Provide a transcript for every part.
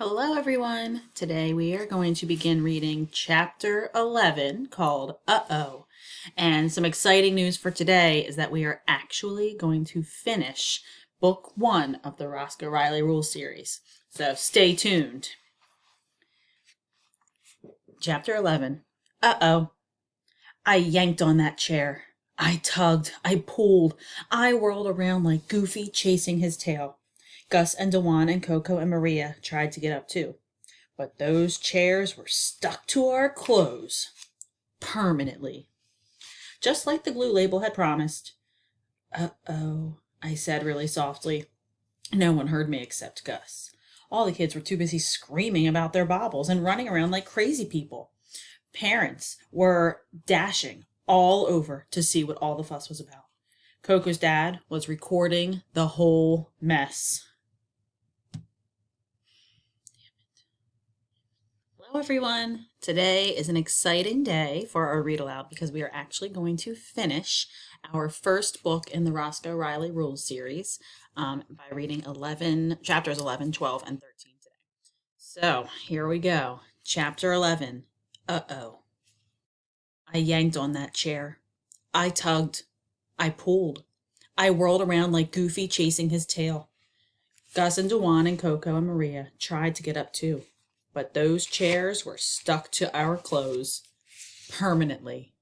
Hello, everyone. Today we are going to begin reading chapter 11 called Uh-Oh. And some exciting news for today is that we are actually going to finish book 1 of the Roscoe Riley Rules series. So stay tuned. Chapter 11. Uh-Oh. I yanked on that chair. I tugged. I pulled. I whirled around like Goofy chasing his tail. Gus and Dewan and Coco and Maria tried to get up too. But those chairs were stuck to our clothes permanently, just like the glue label had promised. Uh-oh, I said really softly. No one heard me except Gus. All the kids were too busy screaming about their baubles and running around like crazy people. Parents were dashing all over to see what all the fuss was about. Coco's dad was recording the whole mess. Hello, everyone. Today is an exciting day for our read aloud because we are actually going to finish our first book in the Roscoe Riley Rules series by reading chapters 11, 12, and 13 today. So here we go. Chapter 11. Uh-oh. I yanked on that chair. I tugged. I pulled. I whirled around like Goofy chasing his tail. Gus and Dewan and Coco and Maria tried to get up too. But those chairs were stuck to our clothes permanently,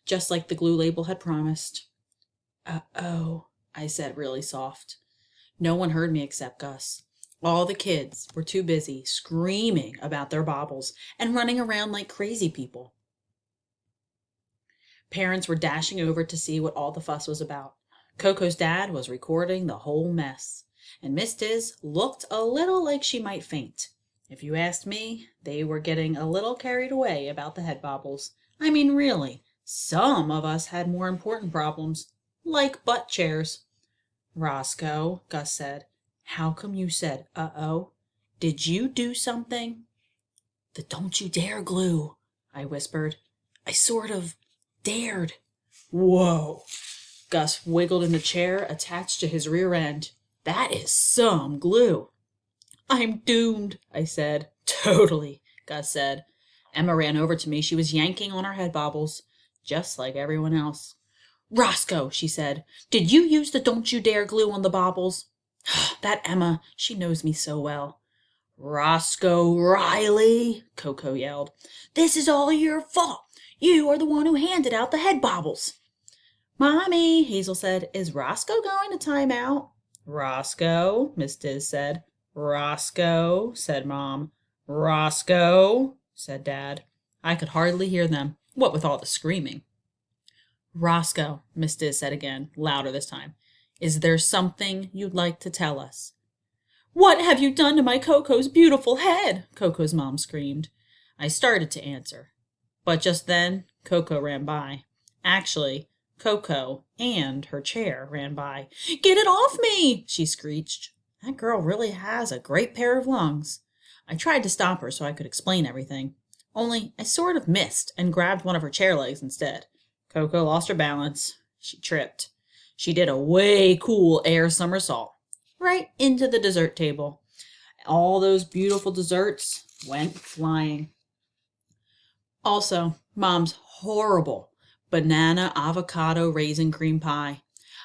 just like the glue label had promised. Uh-oh, I said really soft. No one heard me except Gus. All the kids were too busy screaming about their baubles and running around like crazy people. Parents were dashing over to see what all the fuss was about. Coco's dad was recording the whole mess, and Miss Diz looked a little like she might faint. If you asked me, they were getting a little carried away about the head baubles. I mean, really, some of us had more important problems, like butt chairs. Roscoe, Gus said, how come you said, uh-oh? Did you do something? The don't you dare glue, I whispered. I sort of dared. Whoa! Gus wiggled in the chair attached to his rear end. That is some glue. I'm doomed, I said. Totally, Gus said. Emma ran over to me. She was yanking on her head baubles, just like everyone else. Roscoe, she said, did you use the don't you dare glue on the baubles? That Emma, she knows me so well. Roscoe Riley, Coco yelled. This is all your fault. You are the one who handed out the head baubles. Mommy, Hazel said, is Roscoe going to time out? Roscoe, Miss Diz said. Roscoe, said Mom. Roscoe, said Dad. I could hardly hear them, what with all the screaming. Roscoe, Miss Diz said again, louder this time. Is there something you'd like to tell us? What have you done to my Coco's beautiful head? Coco's mom screamed. I started to answer, but just then Coco ran by. Actually, Coco and her chair ran by. Get it off me, she screeched. That girl really has a great pair of lungs. I tried to stop her so I could explain everything. Only I sort of missed and grabbed one of her chair legs instead. Coco lost her balance. She tripped. She did a way cool air somersault right into the dessert table. All those beautiful desserts went flying. Also, Mom's horrible banana avocado raisin cream pie.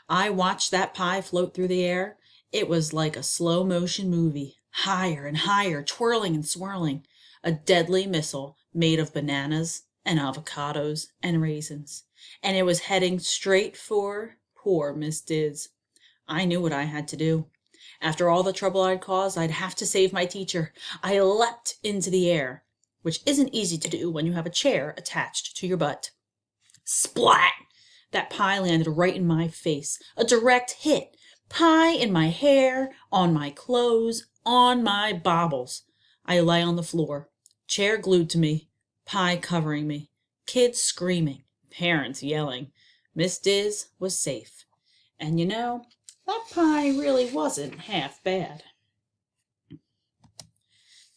I watched that pie float through the air. It was like a slow motion movie, higher and higher, twirling and swirling, a deadly missile made of bananas and avocados and raisins. And it was heading straight for poor Miss Diz. I knew what I had to do. After all the trouble I'd caused, I'd have to save my teacher. I leapt into the air, which isn't easy to do when you have a chair attached to your butt. Splat! That pie landed right in my face. A direct hit. Pie in my hair, on my clothes, on my baubles. I lay on the floor, chair glued to me, pie covering me, kids screaming, parents yelling. Miss Diz was safe. And you know, that pie really wasn't half bad.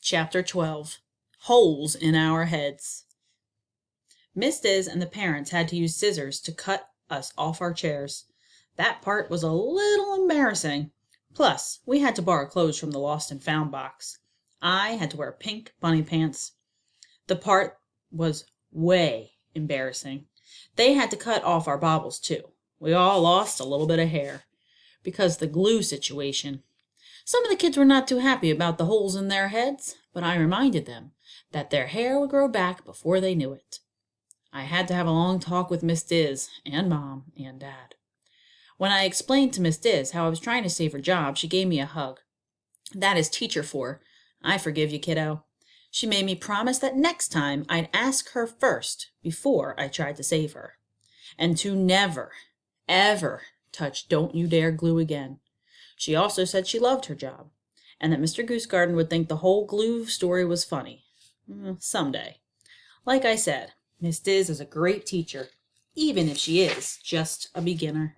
Chapter 12. Holes in Our Heads. Miss Diz and the parents had to use scissors to cut us off our chairs. That part was a little embarrassing. Plus, we had to borrow clothes from the lost and found box. I had to wear pink bunny pants. The part was way embarrassing. They had to cut off our bobbles too. We all lost a little bit of hair because of the glue situation. Some of the kids were not too happy about the holes in their heads, but I reminded them that their hair would grow back before they knew it. I had to have a long talk with Miss Diz and Mom and Dad. When I explained to Miss Diz how I was trying to save her job, she gave me a hug. That is teacher for, I forgive you, kiddo. She made me promise that next time I'd ask her first before I tried to save her, and to never, ever touch Don't You Dare glue again. She also said she loved her job, and that Mr. Goosegarden would think the whole glue story was funny. Someday. Like I said, Miss Diz is a great teacher, even if she is just a beginner.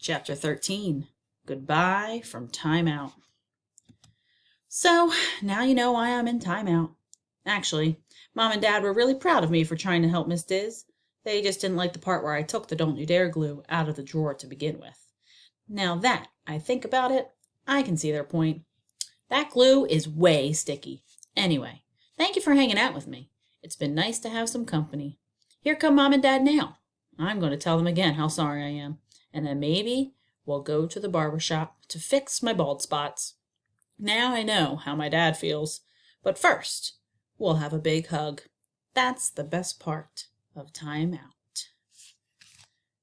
Chapter 13. Goodbye from Time Out. So, now you know why I'm in timeout. Actually, Mom and Dad were really proud of me for trying to help Miss Diz. They just didn't like the part where I took the Don't You Dare glue out of the drawer to begin with. Now that I think about it, I can see their point. That glue is way sticky. Anyway, thank you for hanging out with me. It's been nice to have some company. Here come Mom and Dad now. I'm going to tell them again how sorry I am, and then maybe we'll go to the barber shop to fix my bald spots. Now I know how my dad feels, but first, we'll have a big hug. That's the best part of Time Out.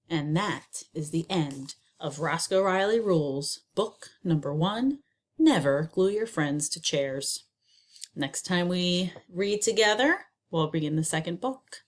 And that is the end of Roscoe Riley Rules, book number 1, Never Glue Your Friends to Chairs. Next time we read together, we'll begin the second book.